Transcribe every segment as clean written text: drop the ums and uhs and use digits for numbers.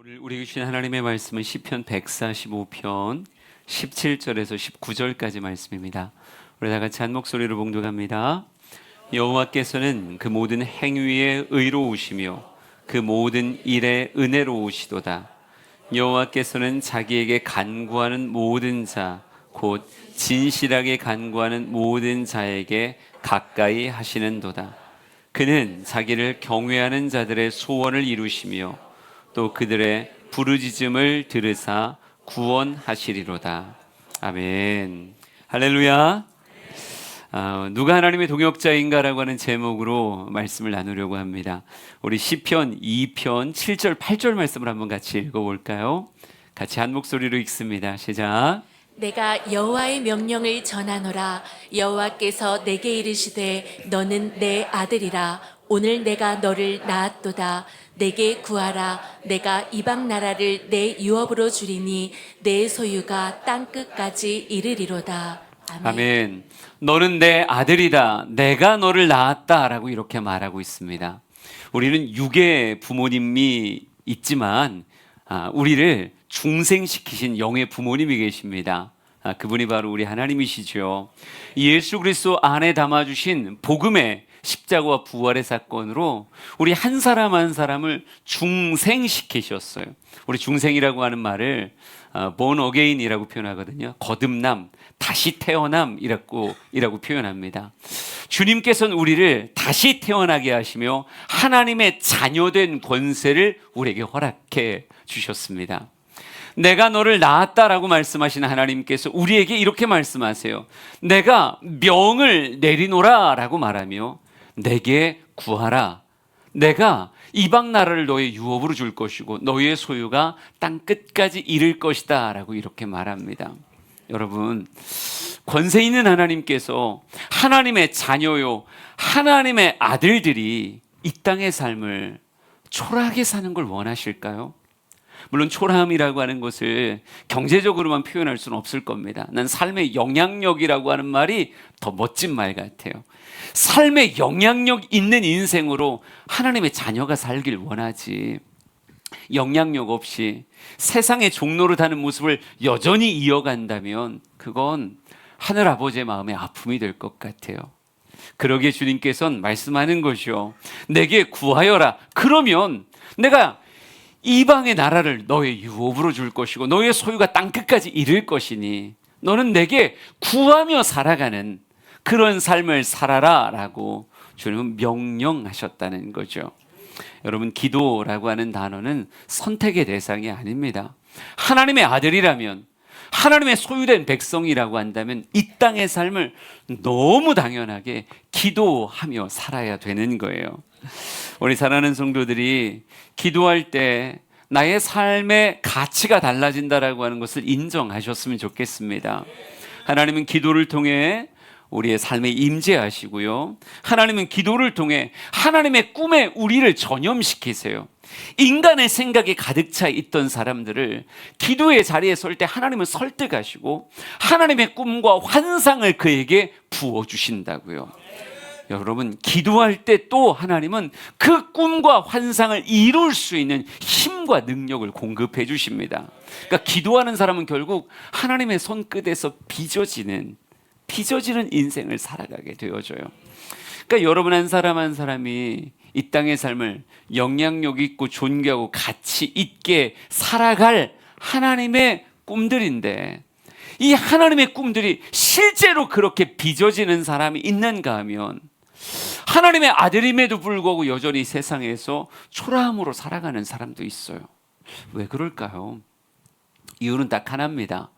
오늘 우리에게 주신 하나님의 말씀은 시편 145편 17절에서 19절까지 말씀입니다. 우리 다 같이 한 목소리로 봉독합니다. 여호와께서는 그 모든 행위에 의로우시며 그 모든 일에 은혜로우시도다. 여호와께서는 자기에게 간구하는 모든 자, 곧 진실하게 간구하는 모든 자에게 가까이 하시는도다. 그는 자기를 경외하는 자들의 소원을 이루시며 또 그들의 부르짖음을 들으사 구원하시리로다. 아멘. 할렐루야. 누가 하나님의 동역자인가라고 하는 제목으로 말씀을 나누려고 합니다. 우리 시편 2편 7절 8절 말씀을 한번 같이 읽어볼까요? 같이 한 목소리로 읽습니다. 시작. 내가 여호와의 명령을 전하노라. 여호와께서 내게 이르시되 너는 내 아들이라. 오늘 내가 너를 낳았도다. 내게 구하라. 내가 이방 나라를 내 유업으로 주리니 내 소유가 땅 끝까지 이르리로다. 아멘. 아멘. 너는 내 아들이다. 내가 너를 낳았다라고 이렇게 말하고 있습니다. 우리는 육의 부모님이 있지만 우리를 중생시키신 영의 부모님이 계십니다. 그분이 바로 우리 하나님이시죠. 예수 그리스도 안에 담아주신 복음의 십자가와 부활의 사건으로 우리 한 사람 한 사람을 중생시키셨어요. 우리 중생이라고 하는 말을 born again이라고 표현하거든요. 거듭남, 다시 태어남이라고 표현합니다. 주님께서는 우리를 다시 태어나게 하시며 하나님의 자녀된 권세를 우리에게 허락해 주셨습니다. 내가 너를 낳았다라고 말씀하시는 하나님께서 우리에게 이렇게 말씀하세요. 내가 명을 내리노라 라고 말하며 내게 구하라. 내가 이방 나라를 너의 유업으로 줄 것이고 너의 소유가 땅 끝까지 이를 것이다 라고 이렇게 말합니다. 여러분, 권세 있는 하나님께서 하나님의 자녀요, 하나님의 아들들이 이 땅의 삶을 초라하게 사는 걸 원하실까요? 물론 초라함이라고 하는 것을 경제적으로만 표현할 수는 없을 겁니다. 난 삶의 영향력이라고 하는 말이 더 멋진 말 같아요. 삶의 영향력 있는 인생으로 하나님의 자녀가 살길 원하지, 영향력 없이 세상의 종로를 타는 모습을 여전히 이어간다면 그건 하늘 아버지의 마음에 아픔이 될 것 같아요. 그러기에 주님께서는 말씀하는 것이요, 내게 구하여라. 그러면 내가 이방의 나라를 너의 유업으로 줄 것이고 너의 소유가 땅끝까지 이를 것이니 너는 내게 구하며 살아가는 그런 삶을 살아라 라고 주님은 명령하셨다는 거죠. 여러분, 기도라고 하는 단어는 선택의 대상이 아닙니다. 하나님의 아들이라면, 하나님의 소유된 백성이라고 한다면 이 땅의 삶을 너무 당연하게 기도하며 살아야 되는 거예요. 우리 사랑하는 성도들이 기도할 때 나의 삶의 가치가 달라진다라고 하는 것을 인정하셨으면 좋겠습니다. 하나님은 기도를 통해 우리의 삶에 임재하시고요, 하나님은 기도를 통해 하나님의 꿈에 우리를 전염시키세요. 인간의 생각에 가득 차 있던 사람들을 기도의 자리에 설 때 하나님은 설득하시고 하나님의 꿈과 환상을 그에게 부어주신다고요. 여러분, 기도할 때 또 하나님은 그 꿈과 환상을 이룰 수 있는 힘과 능력을 공급해 주십니다. 그러니까 기도하는 사람은 결국 하나님의 손끝에서 빚어지는 인생을 살아가게 되어져요. 그러니까 여러분 한 사람 한 사람이 이 땅의 삶을 영향력 있고 존귀하고 가치 있게 살아갈 하나님의 꿈들인데, 이 하나님의 꿈들이 실제로 그렇게 빚어지는 사람이 있는가 하면 하나님의 아들임에도 불구하고 여전히 세상에서 초라함으로 살아가는 사람도 있어요. 왜 그럴까요? 이유는 딱 하나입니다.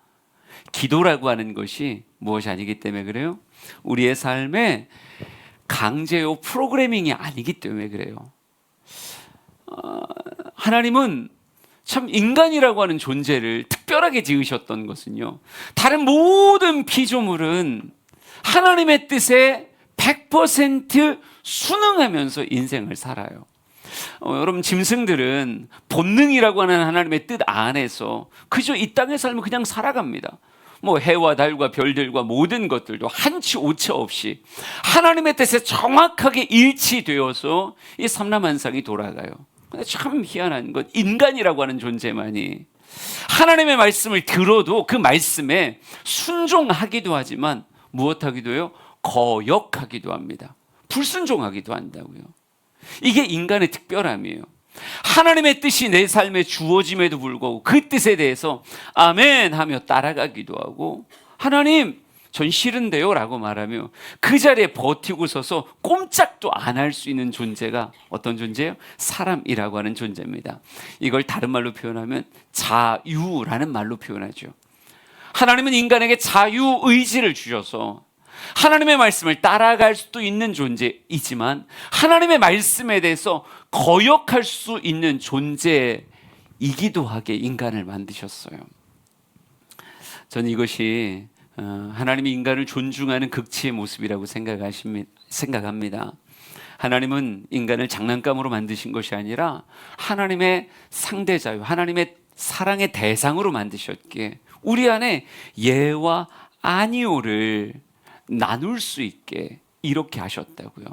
기도라고 하는 것이 무엇이 아니기 때문에 그래요? 우리의 삶에 강제요 프로그래밍이 아니기 때문에 그래요. 하나님은 참 인간이라고 하는 존재를 특별하게 지으셨던 것은요, 다른 모든 피조물은 하나님의 뜻에 100% 순응하면서 인생을 살아요. 여러분, 짐승들은 본능이라고 하는 하나님의 뜻 안에서 그저 이 땅의 삶을 그냥 살아갑니다. 해와 달과 별들과 모든 것들도 한치 오차 없이 하나님의 뜻에 정확하게 일치되어서 이 삼라만상이 돌아가요. 근데 참 희한한 건 인간이라고 하는 존재만이 하나님의 말씀을 들어도 그 말씀에 순종하기도 하지만 무엇하기도 해요? 거역하기도 합니다. 불순종하기도 한다고요. 이게 인간의 특별함이에요. 하나님의 뜻이 내 삶에 주어짐에도 불구하고 그 뜻에 대해서 아멘 하며 따라가기도 하고, 하나님 전 싫은데요 라고 말하며 그 자리에 버티고 서서 꼼짝도 안 할 수 있는 존재가 어떤 존재예요? 사람이라고 하는 존재입니다. 이걸 다른 말로 표현하면 자유라는 말로 표현하죠. 하나님은 인간에게 자유의지를 주셔서 하나님의 말씀을 따라갈 수도 있는 존재이지만 하나님의 말씀에 대해서 거역할 수 있는 존재이기도 하게 인간을 만드셨어요. 저는 이것이 하나님이 인간을 존중하는 극치의 모습이라고 생각합니다. 하나님은 인간을 장난감으로 만드신 것이 아니라 하나님의 상대자요, 하나님의 사랑의 대상으로 만드셨기에 우리 안에 예와 아니오를 나눌 수 있게 이렇게 하셨다고요.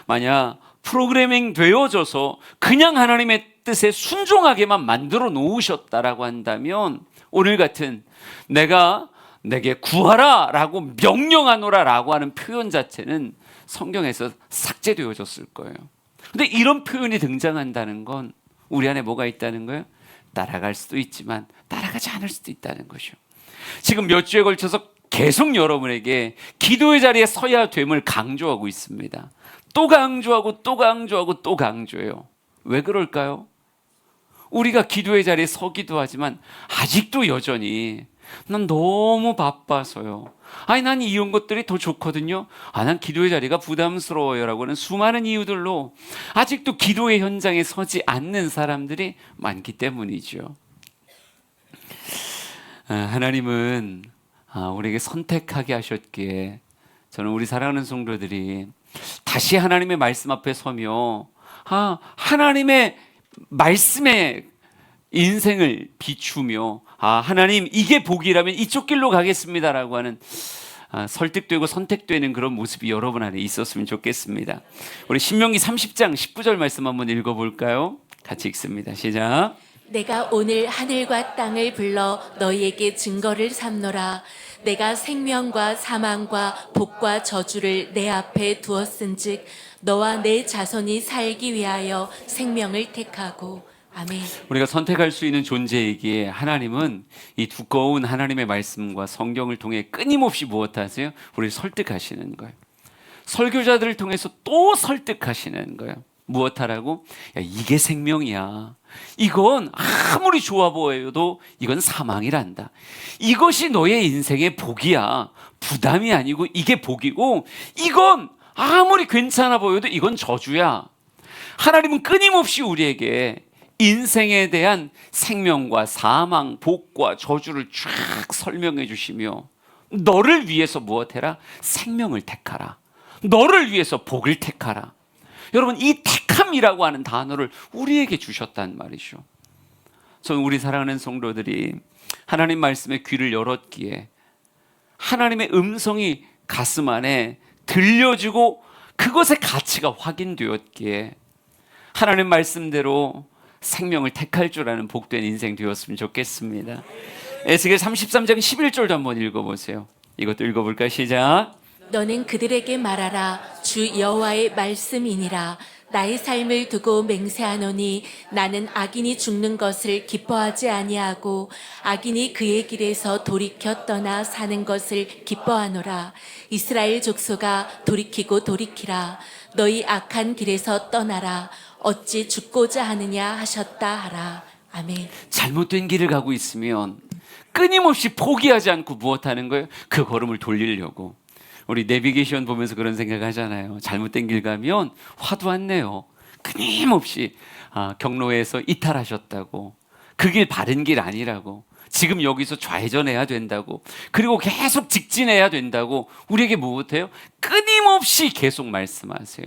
만약 프로그래밍 되어져서 그냥 하나님의 뜻에 순종하게만 만들어 놓으셨다라고 한다면 오늘 같은 내게 구하라 라고 명령하노라 라고 하는 표현 자체는 성경에서 삭제되어졌을 거예요. 근데 이런 표현이 등장한다는 건 우리 안에 뭐가 있다는 거예요? 따라갈 수도 있지만 따라가지 않을 수도 있다는 것이요. 지금 몇 주에 걸쳐서 계속 여러분에게 기도의 자리에 서야 됨을 강조하고 있습니다. 또 강조하고 또 강조하고 또 강조해요. 왜 그럴까요? 우리가 기도의 자리에 서기도 하지만 아직도 여전히 난 너무 바빠서요. 아니 난 이런 것들이 더 좋거든요. 난 기도의 자리가 부담스러워요 라고 하는 수많은 이유들로 아직도 기도의 현장에 서지 않는 사람들이 많기 때문이죠. 하나님은 우리에게 선택하게 하셨기에 저는 우리 사랑하는 성도들이 다시 하나님의 말씀 앞에 서며 하나님의 말씀에 인생을 비추며 하나님 이게 복이라면 이쪽 길로 가겠습니다라고 하는 설득되고 선택되는 그런 모습이 여러분 안에 있었으면 좋겠습니다. 우리 신명기 30장 19절 말씀 한번 읽어볼까요? 같이 읽습니다. 시작. 내가 오늘 하늘과 땅을 불러 너희에게 증거를 삼노라. 내가 생명과 사망과 복과 저주를 내 앞에 두었은즉 너와 내 자손이 살기 위하여 생명을 택하고. 아멘. 우리가 선택할 수 있는 존재이기에 하나님은 이 두꺼운 하나님의 말씀과 성경을 통해 끊임없이 무엇하세요? 우리를 설득하시는 거예요. 설교자들을 통해서 또 설득하시는 거예요. 무엇하라고? 야, 이게 생명이야. 이건 아무리 좋아 보여도 이건 사망이란다. 이것이 너의 인생의 복이야. 부담이 아니고 이게 복이고, 이건 아무리 괜찮아 보여도 이건 저주야. 하나님은 끊임없이 우리에게 인생에 대한 생명과 사망, 복과 저주를 쫙 설명해 주시며 너를 위해서 무엇해라? 생명을 택하라. 너를 위해서 복을 택하라. 여러분, 이 택함이라고 하는 단어를 우리에게 주셨단 말이죠. 저는 우리 사랑하는 성도들이 하나님 말씀에 귀를 열었기에 하나님의 음성이 가슴 안에 들려지고 그것의 가치가 확인되었기에 하나님 말씀대로 생명을 택할 줄 아는 복된 인생 되었으면 좋겠습니다. 에스겔 33장 11절도 한번 읽어보세요. 이것도 읽어볼까요? 시작. 너는 그들에게 말하라. 주 여호와의 말씀이니라. 나의 삶을 두고 맹세하노니 나는 악인이 죽는 것을 기뻐하지 아니하고 악인이 그의 길에서 돌이켜 떠나 사는 것을 기뻐하노라. 이스라엘 족속아 돌이키고 돌이키라. 너희 악한 길에서 떠나라. 어찌 죽고자 하느냐 하셨다 하라. 아멘. 잘못된 길을 가고 있으면 끊임없이 포기하지 않고 무엇하는 거예요? 그 걸음을 돌리려고. 우리 내비게이션 보면서 그런 생각 하잖아요. 잘못된 길 가면 화도 안 내요. 끊임없이 경로에서 이탈하셨다고, 그 길 바른 길 아니라고, 지금 여기서 좌회전해야 된다고, 그리고 계속 직진해야 된다고 우리에게 무엇해요? 끊임없이 계속 말씀하세요.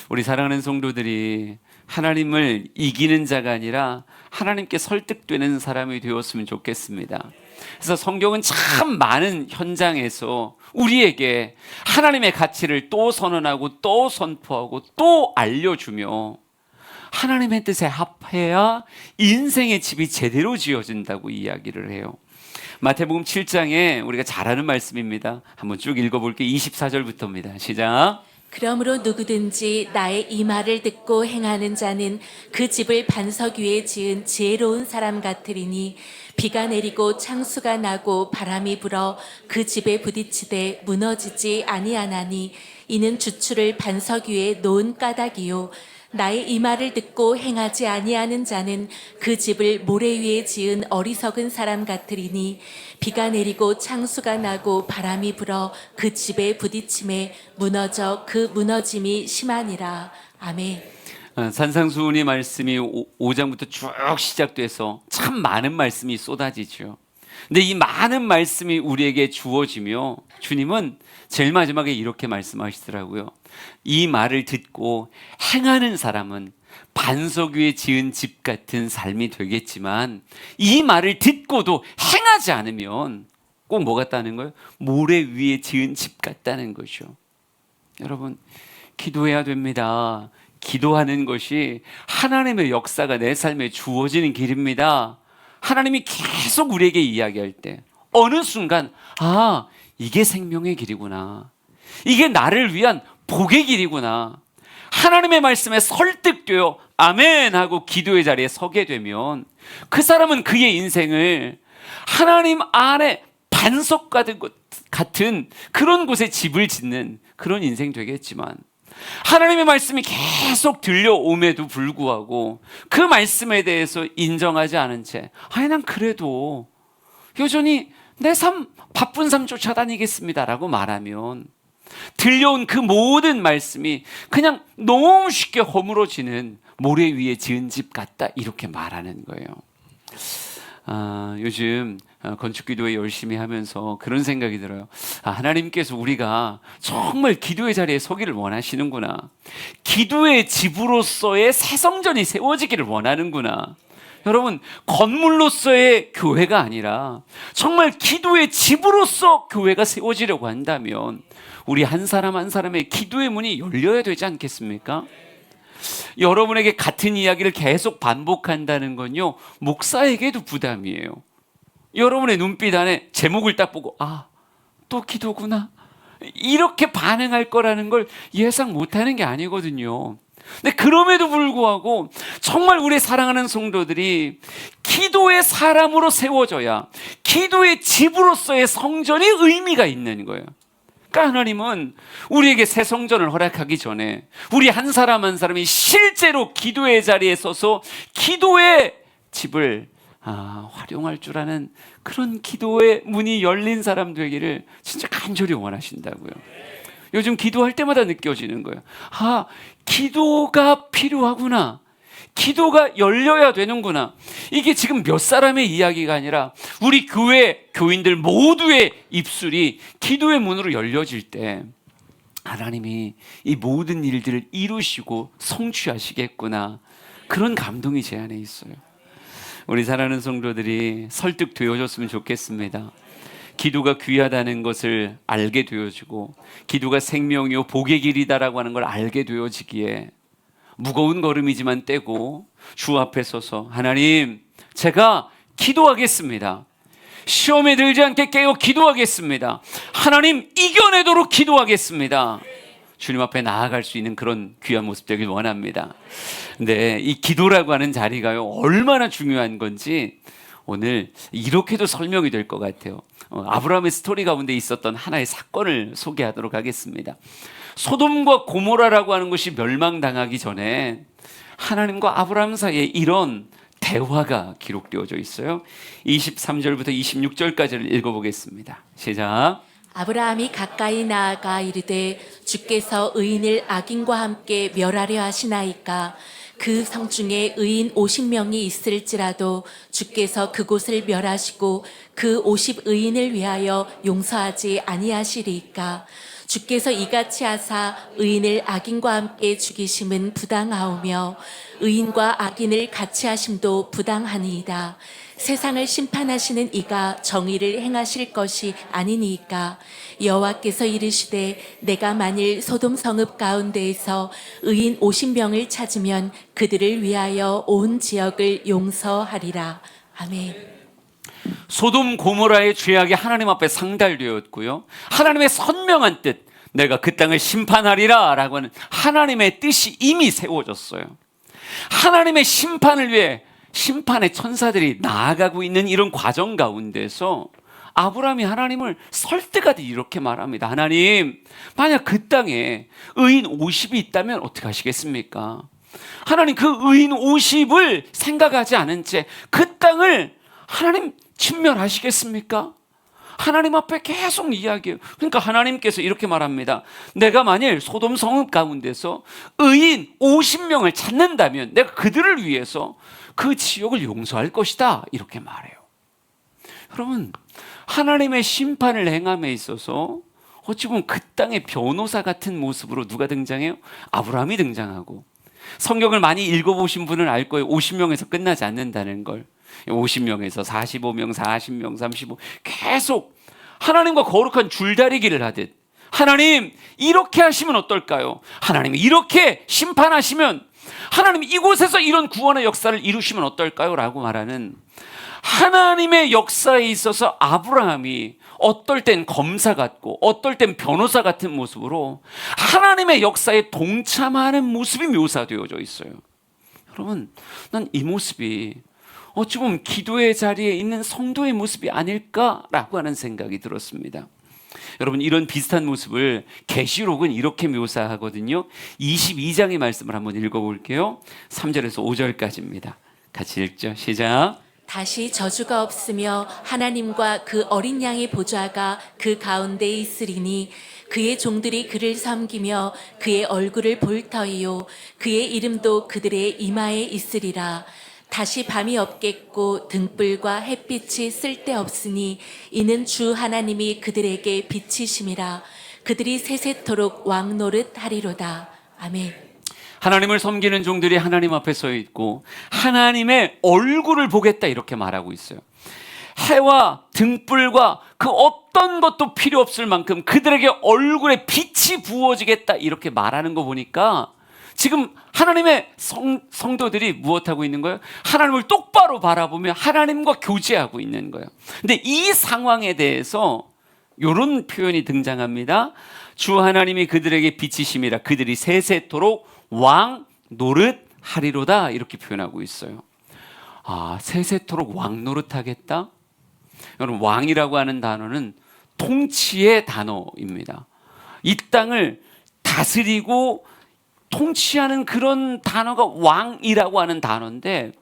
우리 사랑하는 성도들이 하나님을 이기는 자가 아니라 하나님께 설득되는 사람이 되었으면 좋겠습니다. 그래서 성경은 참 많은 현장에서 우리에게 하나님의 가치를 또 선언하고 또 선포하고 또 알려주며 하나님의 뜻에 합해야 인생의 집이 제대로 지어진다고 이야기를 해요. 마태복음 7장에 우리가 잘 아는 말씀입니다. 한번 쭉 읽어볼게요. 24절부터입니다. 시작. 그러므로 누구든지 나의 이 말을 듣고 행하는 자는 그 집을 반석 위에 지은 지혜로운 사람 같으리니 비가 내리고 창수가 나고 바람이 불어 그 집에 부딪히되 무너지지 아니하나니 이는 주추를 반석 위에 놓은 까닭이요 나의 이 말을 듣고 행하지 아니하는 자는 그 집을 모래 위에 지은 어리석은 사람 같으리니 비가 내리고 창수가 나고 바람이 불어 그 집에 부딪힘에 무너져 그 무너짐이 심하니라. 아멘. 산상수훈의 말씀이 5장부터 쭉 시작돼서 참 많은 말씀이 쏟아지죠. 근데 이 많은 말씀이 우리에게 주어지며 주님은 제일 마지막에 이렇게 말씀하시더라고요. 이 말을 듣고 행하는 사람은 반석 위에 지은 집 같은 삶이 되겠지만 이 말을 듣고도 행하지 않으면 꼭 뭐 같다는 거예요? 모래 위에 지은 집 같다는 거죠. 여러분, 기도해야 됩니다. 기도하는 것이 하나님의 역사가 내 삶에 주어지는 길입니다. 하나님이 계속 우리에게 이야기할 때 어느 순간 아, 이게 생명의 길이구나. 이게 나를 위한 복의 길이구나. 하나님의 말씀에 설득되어 아멘 하고 기도의 자리에 서게 되면 그 사람은 그의 인생을 하나님 안에 반석 같은 그런 곳에 집을 짓는 그런 인생 되겠지만 하나님의 말씀이 계속 들려옴에도 불구하고 그 말씀에 대해서 인정하지 않은 채 아니 난 그래도 여전히 내 삶 바쁜 삶 쫓아다니겠습니다라고 말하면 들려온 그 모든 말씀이 그냥 너무 쉽게 허물어지는 모래 위에 지은 집 같다 이렇게 말하는 거예요. 요즘 건축기도회 열심히 하면서 그런 생각이 들어요. 하나님께서 우리가 정말 기도의 자리에 서기를 원하시는구나. 기도의 집으로서의 새 성전이 세워지기를 원하는구나. 여러분, 건물로서의 교회가 아니라 정말 기도의 집으로서 교회가 세워지려고 한다면 우리 한 사람 한 사람의 기도의 문이 열려야 되지 않겠습니까? 여러분에게 같은 이야기를 계속 반복한다는 건요, 목사에게도 부담이에요. 여러분의 눈빛 안에 제목을 딱 보고 또 기도구나 이렇게 반응할 거라는 걸 예상 못하는 게 아니거든요. 근데 그럼에도 불구하고 정말 우리 사랑하는 성도들이 기도의 사람으로 세워져야 기도의 집으로서의 성전이 의미가 있는 거예요. 그러니까 하나님은 우리에게 새 성전을 허락하기 전에 우리 한 사람 한 사람이 실제로 기도의 자리에 서서 기도의 집을 활용할 줄 아는 그런 기도의 문이 열린 사람 되기를 진짜 간절히 원하신다고요. 요즘 기도할 때마다 느껴지는 거예요. 기도가 필요하구나. 기도가 열려야 되는구나. 이게 지금 몇 사람의 이야기가 아니라 우리 교회 교인들 모두의 입술이 기도의 문으로 열려질 때 하나님이 이 모든 일들을 이루시고 성취하시겠구나. 그런 감동이 제 안에 있어요. 우리 사랑하는 성도들이 설득되어졌으면 좋겠습니다. 기도가 귀하다는 것을 알게 되어지고 기도가 생명이요 복의 길이다라고 하는 걸 알게 되어지기에 무거운 걸음이지만 떼고 주 앞에 서서 하나님 제가 기도하겠습니다. 시험에 들지 않게 깨어 기도하겠습니다. 하나님 이겨내도록 기도하겠습니다. 주님 앞에 나아갈 수 있는 그런 귀한 모습 되길 원합니다. 근데 이 기도라고 하는 자리가요 얼마나 중요한 건지 오늘 이렇게도 설명이 될 것 같아요. 아브라함의 스토리 가운데 있었던 하나의 사건을 소개하도록 하겠습니다. 소돔과 고모라라고 하는 것이 멸망당하기 전에 하나님과 아브라함 사이에 이런 대화가 기록되어져 있어요. 23절부터 26절까지를 읽어보겠습니다. 시작. 아브라함이 가까이 나아가 이르되 주께서 의인을 악인과 함께 멸하려 하시나이까 그 성 중에 의인 50명이 있을지라도 주께서 그곳을 멸하시고 그 50의인을 위하여 용서하지 아니하시리이까 주께서 이같이 하사 의인을 악인과 함께 죽이심은 부당하오며 의인과 악인을 같이 하심도 부당하니이다. 세상을 심판하시는 이가 정의를 행하실 것이 아니니이까. 여호와께서 이르시되 내가 만일 소돔 성읍 가운데에서 의인 50명을 찾으면 그들을 위하여 온 지역을 용서하리라. 아멘. 소돔 고모라의 죄악이 하나님 앞에 상달되었고요, 하나님의 선명한 뜻, 내가 그 땅을 심판하리라 라고 하는 하나님의 뜻이 이미 세워졌어요. 하나님의 심판을 위해 심판의 천사들이 나아가고 있는 이런 과정 가운데서 아브라함이 하나님을 설득하듯 이렇게 말합니다. 하나님, 만약 그 땅에 의인 50이 있다면 어떻게 하시겠습니까? 하나님, 그 의인 50을 생각하지 않은 채 그 땅을 하나님 진멸하시겠습니까? 하나님 앞에 계속 이야기해요. 그러니까 하나님께서 이렇게 말합니다. 내가 만일 소돔 성읍 가운데서 의인 50명을 찾는다면 내가 그들을 위해서 그 지역을 용서할 것이다, 이렇게 말해요. 여러분, 하나님의 심판을 행함에 있어서 어찌 보면 그 땅의 변호사 같은 모습으로 누가 등장해요? 아브라함이 등장하고, 성경을 많이 읽어보신 분은 알 거예요. 50명에서 끝나지 않는다는 걸. 50명에서 45명, 40명, 35 계속 하나님과 거룩한 줄다리기를 하듯, 하나님 이렇게 하시면 어떨까요? 하나님 이렇게 심판하시면, 하나님 이곳에서 이런 구원의 역사를 이루시면 어떨까요? 라고 말하는 하나님의 역사에 있어서 아브라함이 어떨 땐 검사 같고 어떨 땐 변호사 같은 모습으로 하나님의 역사에 동참하는 모습이 묘사되어져 있어요. 여러분, 난 이 모습이 어찌 보면 기도의 자리에 있는 성도의 모습이 아닐까라고 하는 생각이 들었습니다. 여러분, 이런 비슷한 모습을 계시록은 이렇게 묘사하거든요. 22장의 말씀을 한번 읽어볼게요. 3절에서 5절까지입니다. 같이 읽죠. 시작. 다시 저주가 없으며 하나님과 그 어린 양의 보좌가 그 가운데 있으리니 그의 종들이 그를 섬기며 그의 얼굴을 볼 터이요 그의 이름도 그들의 이마에 있으리라. 다시 밤이 없겠고 등불과 햇빛이 쓸데없으니 이는 주 하나님이 그들에게 빛이심이라. 그들이 세세토록 왕노릇 하리로다. 아멘. 하나님을 섬기는 종들이 하나님 앞에 서 있고 하나님의 얼굴을 보겠다, 이렇게 말하고 있어요. 해와 등불과 그 어떤 것도 필요 없을 만큼 그들에게 얼굴에 빛이 부어지겠다, 이렇게 말하는 거 보니까 지금 하나님의 성도들이 무엇하고 있는 거예요? 하나님을 똑바로 바라보며 하나님과 교제하고 있는 거예요. 근데 이 상황에 대해서 이런 표현이 등장합니다. 주 하나님이 그들에게 빛이심이라 그들이 세세토록 왕 노릇 하리로다, 이렇게 표현하고 있어요. 아, 세세토록 왕 노릇 하겠다? 여러분, 왕이라고 하는 단어는 통치의 단어입니다. 이 땅을 다스리고 통치하는 그런 단어가 왕이라고 하는 단어인데,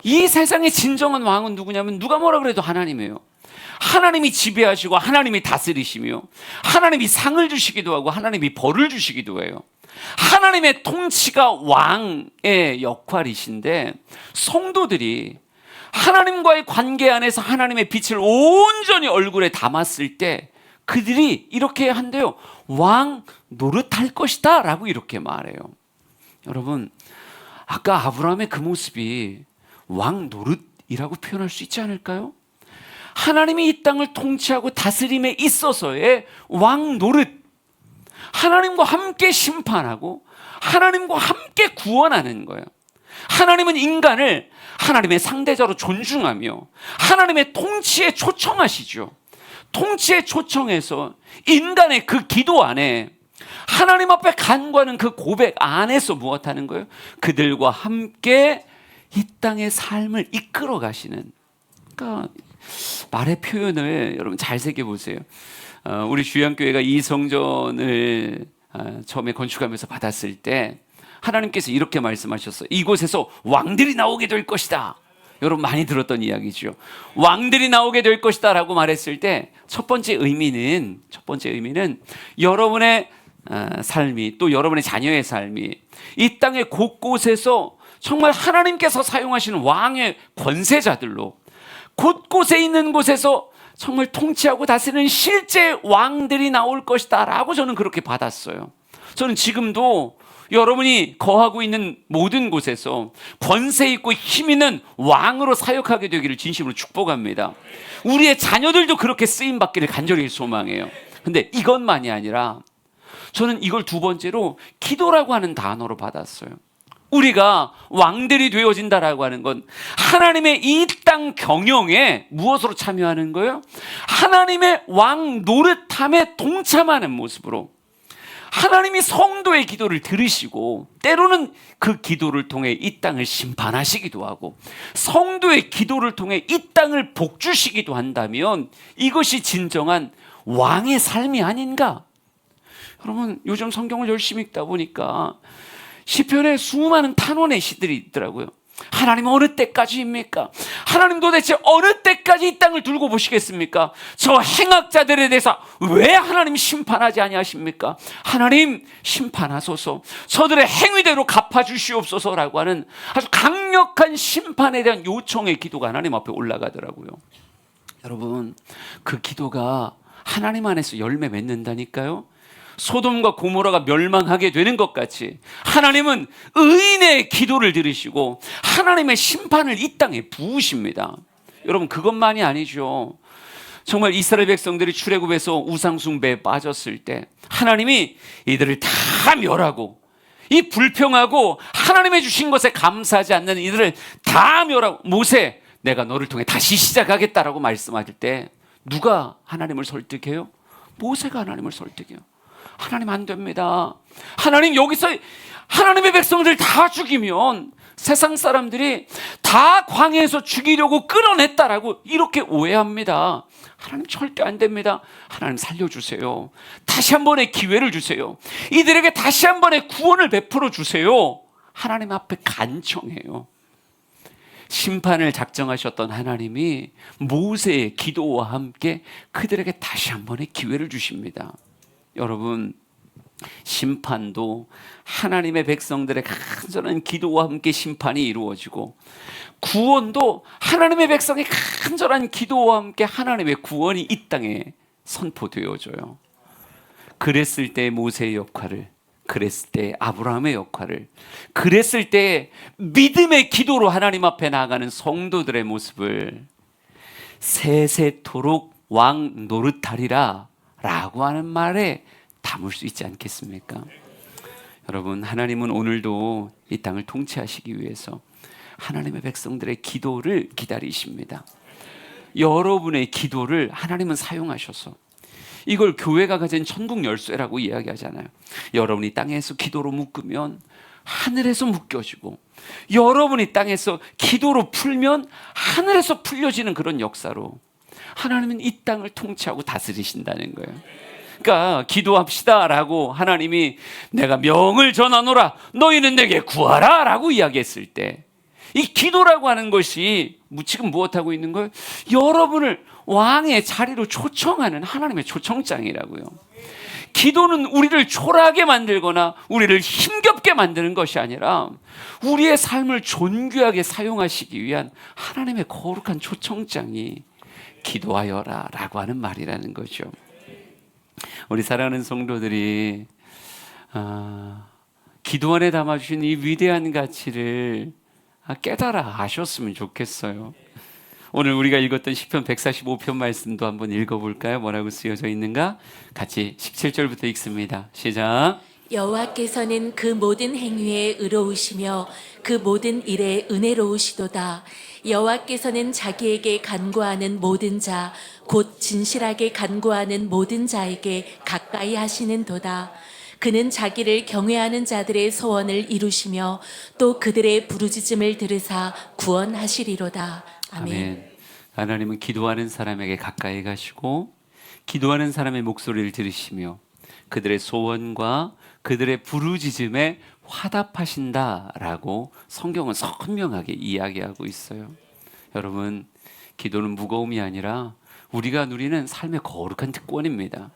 이 세상의 진정한 왕은 누구냐면 누가 뭐라 그래도 하나님이에요. 하나님이 지배하시고 하나님이 다스리시며 하나님이 상을 주시기도 하고 하나님이 벌을 주시기도 해요. 하나님의 통치가 왕의 역할이신데, 성도들이 하나님과의 관계 안에서 하나님의 빛을 온전히 얼굴에 담았을 때 그들이 이렇게 한대요. 왕 노릇할 것이다 라고 이렇게 말해요. 여러분, 아까 아브라함의 그 모습이 왕 노릇이라고 표현할 수 있지 않을까요? 하나님이 이 땅을 통치하고 다스림에 있어서의 왕 노릇, 하나님과 함께 심판하고 하나님과 함께 구원하는 거예요. 하나님은 인간을 하나님의 상대자로 존중하며 하나님의 통치에 초청하시죠. 통치에 초청해서 인간의 그 기도 안에 하나님 앞에 간구하는 그 고백 안에서 무엇하는 거예요? 그들과 함께 이 땅의 삶을 이끌어 가시는, 그러니까 말의 표현을 여러분 잘 새겨보세요. 우리 주양교회가 이 성전을 처음에 건축하면서 받았을 때 하나님께서 이렇게 말씀하셨어요. 이곳에서 왕들이 나오게 될 것이다. 여러분 많이 들었던 이야기죠. 왕들이 나오게 될 것이다 라고 말했을 때 첫 번째 의미는 여러분의 삶이, 또 여러분의 자녀의 삶이 이 땅의 곳곳에서 정말 하나님께서 사용하시는 왕의 권세자들로 곳곳에 있는 곳에서 정말 통치하고 다스리는 실제 왕들이 나올 것이다 라고 저는 그렇게 받았어요. 저는 지금도 여러분이 거하고 있는 모든 곳에서 권세 있고 힘 있는 왕으로 사역하게 되기를 진심으로 축복합니다. 우리의 자녀들도 그렇게 쓰임 받기를 간절히 소망해요. 근데 이것만이 아니라 저는 이걸 두 번째로 기도라고 하는 단어로 받았어요. 우리가 왕들이 되어진다라고 하는 건 하나님의 이 땅 경영에 무엇으로 참여하는 거예요? 하나님의 왕 노릇함에 동참하는 모습으로 하나님이 성도의 기도를 들으시고 때로는 그 기도를 통해 이 땅을 심판하시기도 하고 성도의 기도를 통해 이 땅을 복주시기도 한다면 이것이 진정한 왕의 삶이 아닌가? 여러분, 요즘 성경을 열심히 읽다 보니까 시편에 수많은 탄원의 시들이 있더라고요. 하나님 어느 때까지입니까? 하나님 도대체 어느 때까지 이 땅을 두고 보시겠습니까? 저 행악자들에 대해서 왜 하나님 심판하지 아니하십니까? 하나님 심판하소서, 저들의 행위대로 갚아주시옵소서라고 하는 아주 강력한 심판에 대한 요청의 기도가 하나님 앞에 올라가더라고요. 여러분, 그 기도가 하나님 안에서 열매 맺는다니까요. 소돔과 고모라가 멸망하게 되는 것 같이 하나님은 의인의 기도를 들으시고 하나님의 심판을 이 땅에 부으십니다. 여러분, 그것만이 아니죠. 정말 이스라엘 백성들이 출애굽에서 우상 숭배에 빠졌을 때 하나님이 이들을 다 멸하고 이 불평하고 하나님의 주신 것에 감사하지 않는 이들을 다 멸하고 모세, 내가 너를 통해 다시 시작하겠다라고 말씀하실 때 누가 하나님을 설득해요? 모세가 하나님을 설득해요. 하나님 안 됩니다. 하나님 여기서 하나님의 백성들 다 죽이면 세상 사람들이 다 광야에서 죽이려고 끌어냈다라고 이렇게 오해합니다. 하나님 절대 안 됩니다. 하나님 살려주세요. 다시 한 번의 기회를 주세요. 이들에게 다시 한 번의 구원을 베풀어 주세요. 하나님 앞에 간청해요. 심판을 작정하셨던 하나님이 모세의 기도와 함께 그들에게 다시 한 번의 기회를 주십니다. 여러분, 심판도 하나님의 백성들의 간절한 기도와 함께 심판이 이루어지고 구원도 하나님의 백성의 간절한 기도와 함께 하나님의 구원이 이 땅에 선포되어져요. 그랬을 때 모세의 역할을, 그랬을 때 아브라함의 역할을, 그랬을 때 믿음의 기도로 하나님 앞에 나아가는 성도들의 모습을 세세토록 왕 노릇하리라 라고 하는 말에 담을 수 있지 않겠습니까? 여러분, 하나님은 오늘도 이 땅을 통치하시기 위해서 하나님의 백성들의 기도를 기다리십니다. 여러분의 기도를 하나님은 사용하셔서 이걸 교회가 가진 천국 열쇠라고 이야기하잖아요. 여러분이 땅에서 기도로 묶으면 하늘에서 묶여지고 여러분이 땅에서 기도로 풀면 하늘에서 풀려지는 그런 역사로 하나님은 이 땅을 통치하고 다스리신다는 거예요. 그러니까 기도합시다 라고 하나님이 내가 명을 전하노라 너희는 내게 구하라 라고 이야기했을 때 이 기도라고 하는 것이 지금 무엇하고 있는 거예요? 여러분을 왕의 자리로 초청하는 하나님의 초청장이라고요. 기도는 우리를 초라하게 만들거나 우리를 힘겹게 만드는 것이 아니라 우리의 삶을 존귀하게 사용하시기 위한 하나님의 거룩한 초청장이 기도하여라 라고 하는 말이라는 거죠. 우리 사랑하는 성도들이 기도 안에 담아주신 이 위대한 가치를 깨달아 아셨으면 좋겠어요. 오늘 우리가 읽었던 시편 145편 말씀도 한번 읽어볼까요? 뭐라고 쓰여져 있는가? 같이 17절부터 읽습니다. 시작. 여호와께서는 그 모든 행위에 의로우시며 그 모든 일에 은혜로우시도다. 여호와께서는 자기에게 간구하는 모든 자, 곧 진실하게 간구하는 모든 자에게 가까이 하시는도다. 그는 자기를 경외하는 자들의 소원을 이루시며 또 그들의 부르짖음을 들으사 구원하시리로다. 아멘. 아멘. 하나님은 기도하는 사람에게 가까이 가시고 기도하는 사람의 목소리를 들으시며 그들의 소원과 그들의 부르짖음에 화답하신다라고 성경은 선명하게 이야기하고 있어요. 여러분, 기도는 무거움이 아니라 우리가 누리는 삶의 거룩한 특권입니다.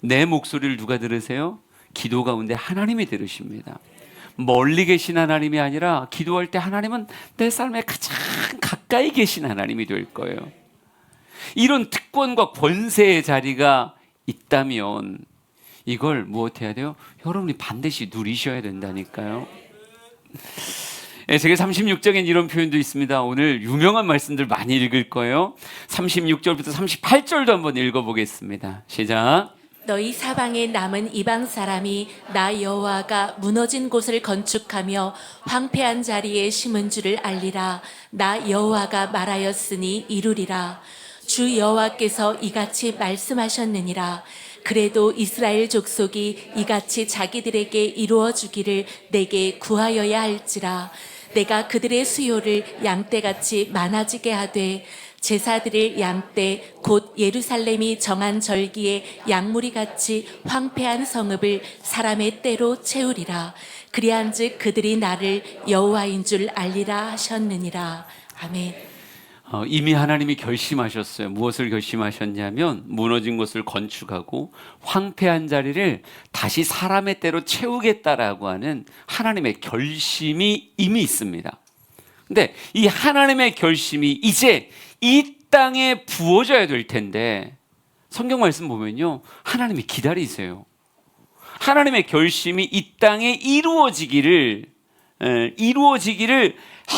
내 목소리를 누가 들으세요? 기도 가운데 하나님이 들으십니다. 멀리 계신 하나님이 아니라 기도할 때 하나님은 내 삶에 가장 가까이 계신 하나님이 될 거예요. 이런 특권과 권세의 자리가 있다면 이걸 무엇해야 돼요? 여러분이 반드시 누리셔야 된다니까요. 에스겔 36장엔 이런 표현도 있습니다. 오늘 유명한 말씀들 많이 읽을 거예요. 36절부터 38절도 한번 읽어보겠습니다. 시작. 너희 사방에 남은 이방 사람이 나 여호와가 무너진 곳을 건축하며 황폐한 자리에 심은 줄을 알리라. 나 여호와가 말하였으니 이루리라. 주 여호와께서 이같이 말씀하셨느니라. 그래도 이스라엘 족속이 이같이 자기들에게 이루어 주기를 내게 구하여야 할지라. 내가 그들의 수요를 양떼같이 많아지게 하되 제사드릴 양떼 곧 예루살렘이 정한 절기에 양무리같이 황폐한 성읍을 사람의 때로 채우리라. 그리한즉 그들이 나를 여호와인 줄 알리라 하셨느니라. 아멘. 이미 하나님이 결심하셨어요. 무엇을 결심하셨냐면 무너진 곳을 건축하고 황폐한 자리를 다시 사람의 때로 채우겠다라고 하는 하나님의 결심이 이미 있습니다. 근데 이 하나님의 결심이 이제 이 땅에 부어져야 될 텐데 성경 말씀 보면요, 하나님이 기다리세요. 하나님의 결심이 이 땅에 이루어지기를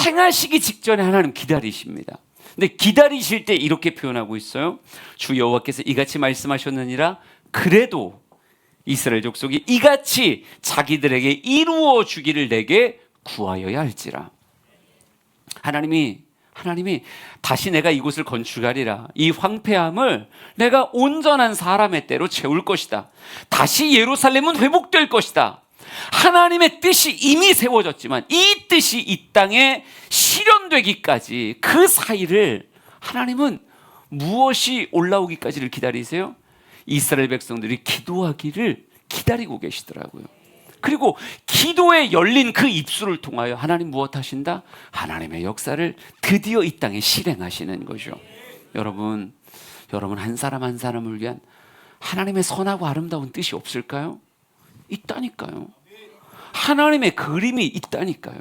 행하시기 직전에 하나님 기다리십니다. 근데 기다리실 때 이렇게 표현하고 있어요. 주 여호와께서 이같이 말씀하셨느니라. 그래도 이스라엘 족속이 이같이 자기들에게 이루어 주기를 내게 구하여야 할지라. 하나님이 다시 내가 이곳을 건축하리라. 이 황폐함을 내가 온전한 사람의 때로 채울 것이다. 다시 예루살렘은 회복될 것이다. 하나님의 뜻이 이미 세워졌지만 이 뜻이 이 땅에 실현되기까지 그 사이를 하나님은 무엇이 올라오기까지를 기다리세요? 이스라엘 백성들이 기도하기를 기다리고 계시더라고요. 그리고 기도에 열린 그 입술을 통하여 하나님 무엇 하신다? 하나님의 역사를 드디어 이 땅에 실행하시는 거죠. 여러분 한 사람 한 사람을 위한 하나님의 선하고 아름다운 뜻이 없을까요? 있다니까요. 하나님의 그림이 있다니까요.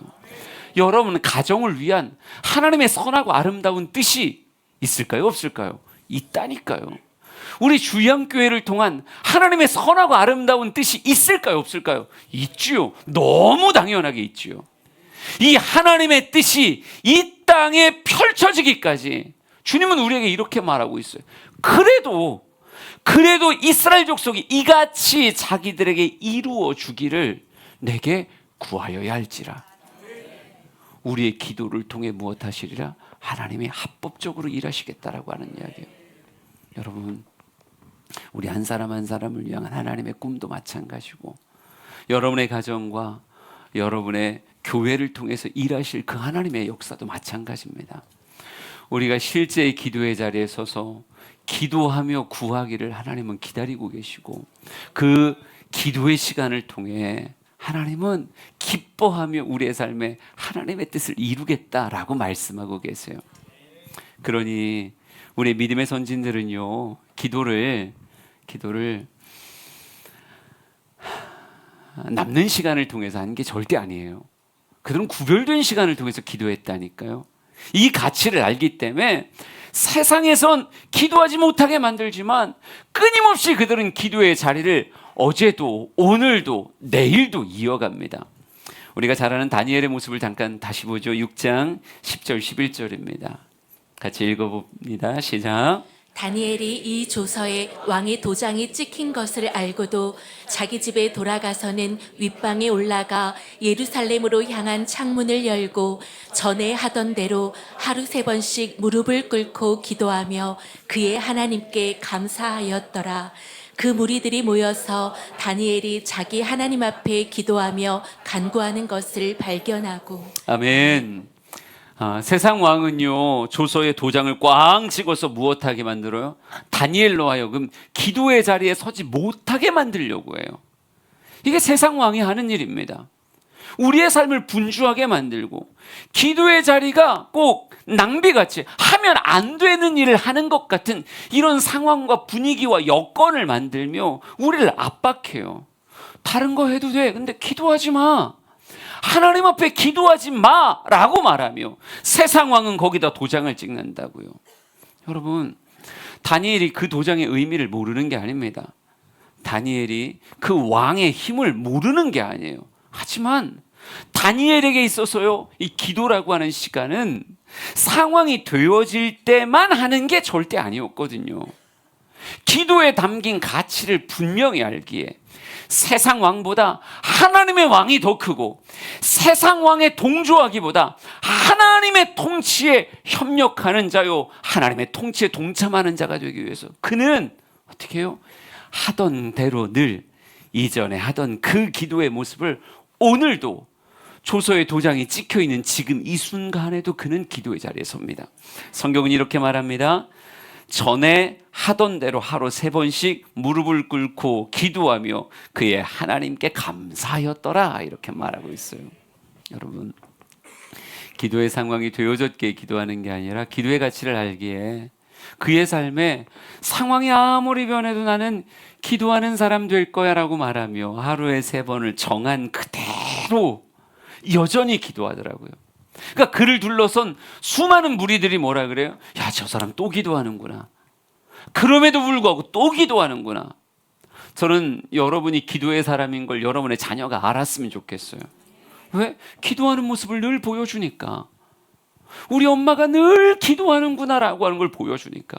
여러분 가정을 위한 하나님의 선하고 아름다운 뜻이 있을까요? 없을까요? 있다니까요. 우리 주양교회를 통한 하나님의 선하고 아름다운 뜻이 있을까요? 없을까요? 있지요. 너무 당연하게 있지요. 이 하나님의 뜻이 이 땅에 펼쳐지기까지 주님은 우리에게 이렇게 말하고 있어요. 그래도 이스라엘 족속이 이같이 자기들에게 이루어 주기를 내게 구하여야 할지라. 우리의 기도를 통해 무엇 하시리라? 하나님이 합법적으로 일하시겠다라고 하는 이야기예요. 여러분, 우리 한 사람 한 사람을 위한 하나님의 꿈도 마찬가지고 여러분의 가정과 여러분의 교회를 통해서 일하실 그 하나님의 역사도 마찬가지입니다. 우리가 실제의 기도의 자리에 서서 기도하며 구하기를 하나님은 기다리고 계시고 그 기도의 시간을 통해 하나님은 기뻐하며 우리의 삶에 하나님의 뜻을 이루겠다라고 말씀하고 계세요. 그러니 우리 믿음의 선진들은요, 기도를 남는 시간을 통해서 하는 게 절대 아니에요. 그들은 구별된 시간을 통해서 기도했다니까요. 이 가치를 알기 때문에 세상에선 기도하지 못하게 만들지만 끊임없이 그들은 기도의 자리를 어제도 오늘도 내일도 이어갑니다. 우리가 잘 아는 다니엘의 모습을 잠깐 다시 보죠. 6장 10절 11절입니다. 같이 읽어봅니다. 시작. 다니엘이 이 조서에 왕의 도장이 찍힌 것을 알고도 자기 집에 돌아가서는 윗방에 올라가 예루살렘으로 향한 창문을 열고 전에 하던 대로 하루 3번씩 무릎을 꿇고 기도하며 그의 하나님께 감사하였더라. 그 무리들이 모여서 다니엘이 자기 하나님 앞에 기도하며 간구하는 것을 발견하고. 아멘. 세상 왕은요, 조서에 도장을 꽝 찍어서 무엇하게 만들어요? 다니엘로 하여금 기도의 자리에 서지 못하게 만들려고 해요. 이게 세상 왕이 하는 일입니다. 우리의 삶을 분주하게 만들고 기도의 자리가 꼭 낭비같이 하면 안 되는 일을 하는 것 같은 이런 상황과 분위기와 여건을 만들며 우리를 압박해요. 다른 거 해도 돼. 근데 기도하지 마. 하나님 앞에 기도하지 마라고 말하며 세상 왕은 거기다 도장을 찍는다고요. 여러분, 다니엘이 그 도장의 의미를 모르는 게 아닙니다. 다니엘이 그 왕의 힘을 모르는 게 아니에요. 하지만 다니엘에게 있어서요, 이 기도라고 하는 시간은 상황이 되어질 때만 하는 게 절대 아니었거든요. 기도에 담긴 가치를 분명히 알기에 세상 왕보다 하나님의 왕이 더 크고, 세상 왕에 동조하기보다 하나님의 통치에 협력하는 자요, 하나님의 통치에 동참하는 자가 되기 위해서 그는 어떻게 해요? 하던 대로 늘 이전에 하던 그 기도의 모습을 오늘도 조서의 도장이 찍혀있는 지금 이 순간에도 그는 기도의 자리에 섭니다. 성경은 이렇게 말합니다. 전에 하던 대로 하루 3번씩 무릎을 꿇고 기도하며 그의 하나님께 감사하였더라, 이렇게 말하고 있어요. 여러분, 기도의 상황이 되어졌기에 기도하는 게 아니라 기도의 가치를 알기에 그의 삶에 상황이 아무리 변해도 나는 기도하는 사람 될 거야 라고 말하며 하루에 3번을 정한 그대로 여전히 기도하더라고요. 그러니까 그를 둘러선 수많은 무리들이 뭐라 그래요? 야, 저 사람 또 기도하는구나. 그럼에도 불구하고 또 기도하는구나. 저는 여러분이 기도의 사람인 걸 여러분의 자녀가 알았으면 좋겠어요. 왜? 기도하는 모습을 늘 보여주니까. 우리 엄마가 늘 기도하는구나라고 하는 걸 보여주니까.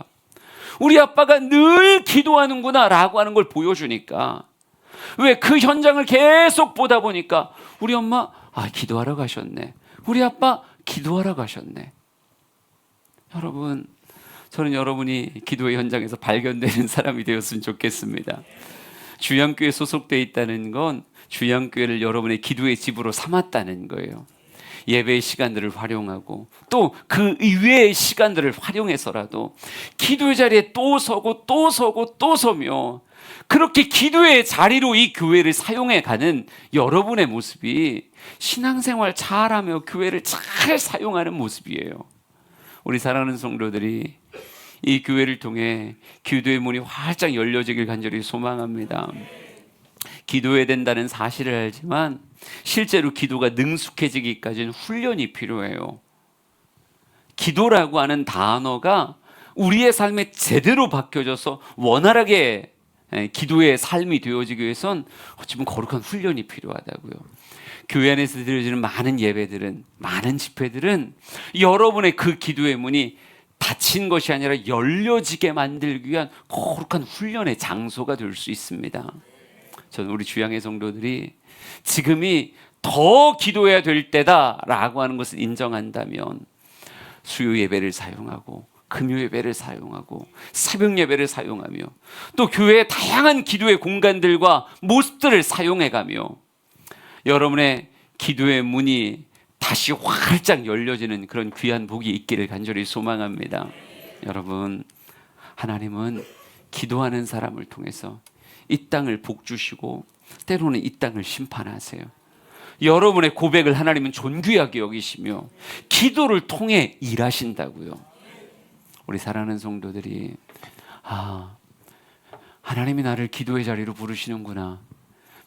우리 아빠가 늘 기도하는구나라고 하는 걸 보여주니까. 왜? 그 현장을 계속 보다 보니까 우리 엄마, 기도하러 가셨네. 우리 아빠 기도하러 가셨네. 여러분, 저는 여러분이 기도의 현장에서 발견되는 사람이 되었으면 좋겠습니다. 주양교회 소속되어 있다는 건 주양교회를 여러분의 기도의 집으로 삼았다는 거예요. 예배의 시간들을 활용하고 또 그 이외의 시간들을 활용해서라도 기도의 자리에 또 서고 또 서고 또 서며 그렇게 기도의 자리로 이 교회를 사용해 가는 여러분의 모습이 신앙생활 잘하며 교회를 잘 사용하는 모습이에요. 우리 사랑하는 성도들이 이 교회를 통해 기도의 문이 활짝 열려지길 간절히 소망합니다. 기도해야 된다는 사실을 알지만 실제로 기도가 능숙해지기까지는 훈련이 필요해요. 기도라고 하는 단어가 우리의 삶에 제대로 바뀌어져서 원활하게 기도의 삶이 되어지기 위해선 어찌 보면 거룩한 훈련이 필요하다고요. 교회 안에서 드려지는 많은 예배들은, 많은 집회들은 여러분의 그 기도의 문이 닫힌 것이 아니라 열려지게 만들기 위한 거룩한 훈련의 장소가 될 수 있습니다. 저는 우리 주양의 성도들이 지금이 더 기도해야 될 때다라고 하는 것을 인정한다면 수요 예배를 사용하고 금요 예배를 사용하고 새벽 예배를 사용하며 또 교회의 다양한 기도의 공간들과 모습들을 사용해가며 여러분의 기도의 문이 다시 활짝 열려지는 그런 귀한 복이 있기를 간절히 소망합니다. 여러분, 하나님은 기도하는 사람을 통해서 이 땅을 복주시고 때로는 이 땅을 심판하세요. 여러분의 고백을 하나님은 존귀하게 여기시며 기도를 통해 일하신다고요. 우리 사랑하는 성도들이 하나님이 나를 기도의 자리로 부르시는구나.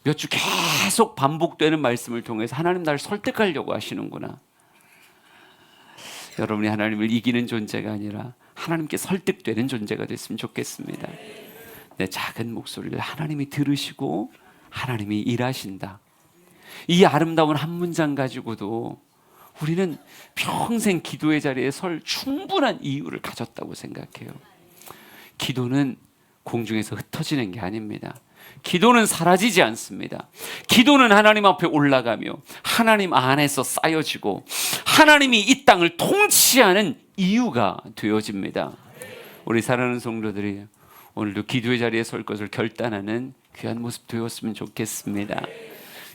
몇 주 계속 반복되는 말씀을 통해서 하나님 나를 설득하려고 하시는구나. 여러분이 하나님을 이기는 존재가 아니라 하나님께 설득되는 존재가 됐으면 좋겠습니다. 내 작은 목소리를 하나님이 들으시고 하나님이 일하신다. 이 아름다운 한 문장 가지고도 우리는 평생 기도의 자리에 설 충분한 이유를 가졌다고 생각해요. 기도는 공중에서 흩어지는 게 아닙니다. 기도는 사라지지 않습니다. 기도는 하나님 앞에 올라가며 하나님 안에서 쌓여지고 하나님이 이 땅을 통치하는 이유가 되어집니다. 우리 사랑하는 성도들이 오늘도 기도의 자리에 설 것을 결단하는 귀한 모습 되었으면 좋겠습니다.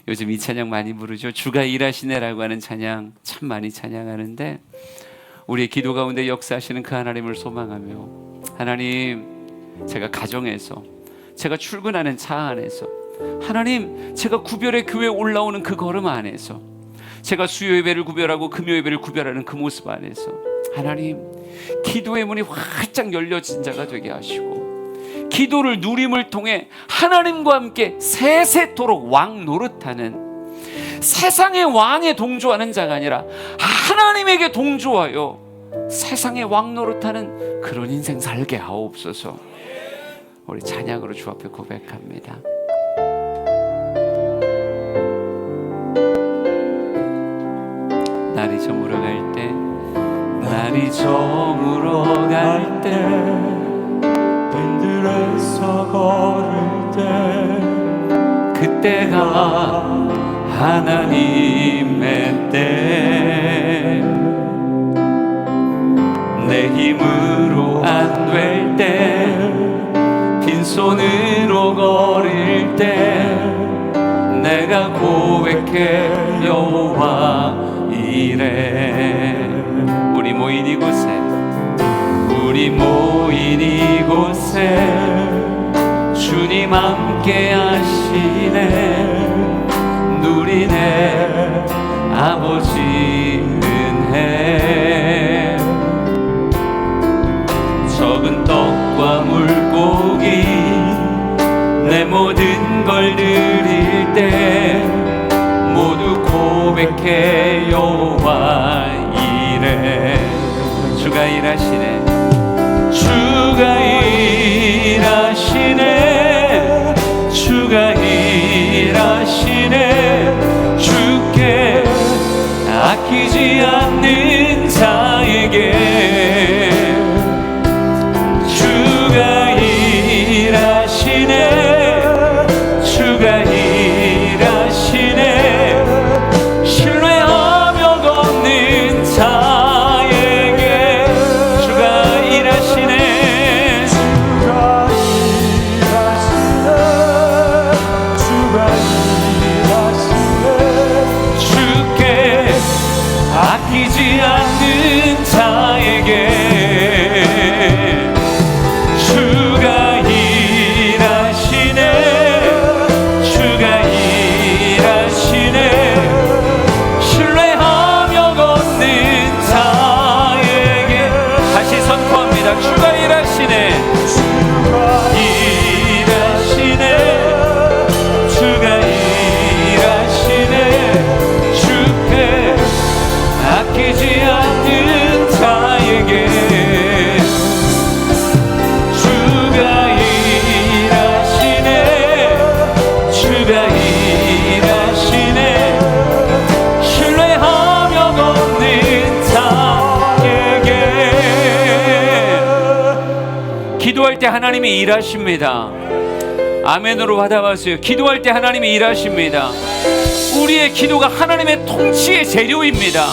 요즘 이 찬양 많이 부르죠. 주가 일하시네라고 하는 찬양 참 많이 찬양하는데 우리의 기도 가운데 역사하시는 그 하나님을 소망하며 하나님, 제가 가정에서, 제가 출근하는 차 안에서, 하나님, 제가 구별의 교회에 올라오는 그 걸음 안에서, 제가 수요 예배를 구별하고 금요 예배를 구별하는 그 모습 안에서 하나님, 기도의 문이 활짝 열려진 자가 되게 하시고 기도를 누림을 통해 하나님과 함께 세세토록 왕 노릇하는, 세상의 왕에 동조하는 자가 아니라 하나님에게 동조하여 세상의 왕 노릇하는 그런 인생 살게 하옵소서. 우리 찬양으로 주 앞에 고백합니다. 날이 저물어 갈 때, 날이 저물어 갈 때, 빈들에서 걸을 때, 그때가 하나님의 때, 내 힘으로 안 될 때, 빈손으로 걸을 때, 내가 고백해 여호와 이래. 우리 모인 이곳에, 우리 모인 이곳에 주님 함께 하시네. 누리네 아버지 은혜. 적은 떡과 물고기 내 모든 걸 드릴 때 모두 고백해 여호와 이래. 주가 일하시네. 주가 일하시네. 주가 일하시네. 주께 아끼지 않는 자에게 주가 일하시네. 주가 일하시네. 신뢰하며 걷는 자에게 주가 일하시네. 주가 일하시네. 주가 일하시네. 주께 아끼지 않는 자에게 주가 일하시네. 주가 일하시네. 신뢰하며 걷는 자에게 다시 선포합니다. 주가 일하시네. 주가 일하시네. 주가 일하시네. 주께 아끼지 않는 자에게 주가 일하시네. 주가 일하시네. 신뢰하며 걷는 자에게. 기도할 때 하나님이 일하십니다. 아멘으로 받아봤어요. 기도할 때 하나님이 일하십니다. 우리의 기도가 하나님의 통치의 재료입니다.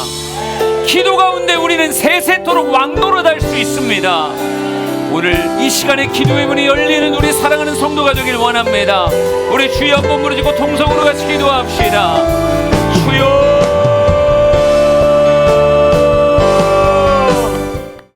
기도 가운데 우리는 세세토록 왕노릇할 수 있습니다. 오늘 이 시간에 기도의 문이 열리는 우리 사랑하는 성도가 되길 원합니다. 우리 주여 한번 부르짖고 통성으로 같이 기도합시다.